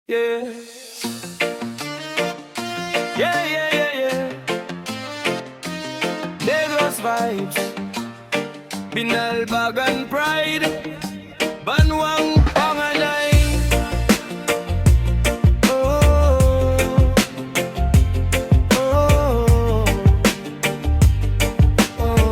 Yeah. Yeah, yeah, yeah, yeah. Negros vibes. Binalbagan pride. Banwang panganay. Oh, oh, oh.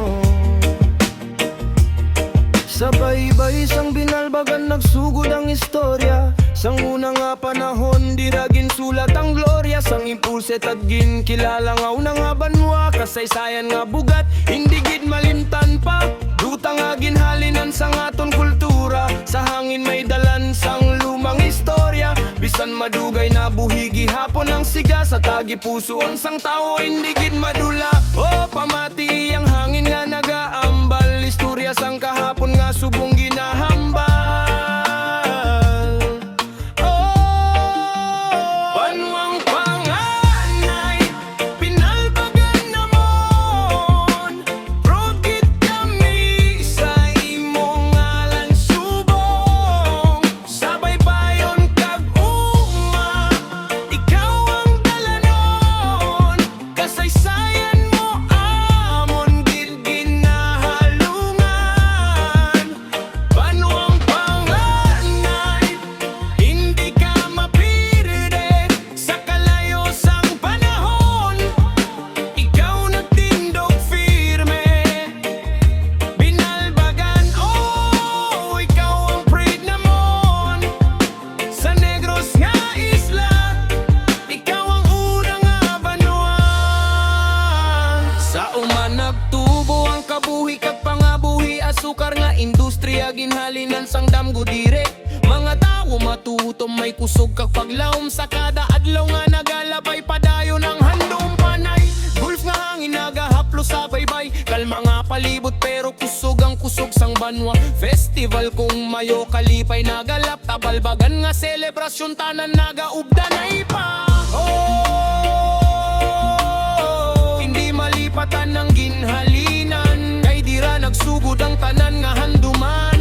Sabay-bay sang binalbagan nagsugod ang istorya. Sang una nga panahon, di ragin sulat ang glorya. Sang impulse tadgin, kilala nga una nga banwa. Kasaysayan nga bugat, hindi gid malimtan pa. Duta nga ginhalinan sang aton kultura. Sa hangin may dalan sang lumang istorya. Bisan madugay na buhigi hapon ang siga. Sa tagi pusoon sang tao, hindi gid madula. O pamati ang hangin nga nagaambal. Istorya sang kahapon nga subong ginahambal. Nagtubo ang kabuhi kag pangabuhi. Asukar nga industriya ginhalinan sang damgo dire. Mga tawo matutom may kusog kag paglaom. Sa kada adlaw nga nagalabay padayon ang handom panay. Gulf nga hangin nagahaplo sa baybay. Kalma nga palibot pero kusog ang kusog sang banwa. Festival kung mayo kalipay nagalap. Tabalbagan nga selebrasyon tanan nagaubdanay pa. Malipatan ng ginhalinan, kay dira nagsugod ang tanan nga handuman.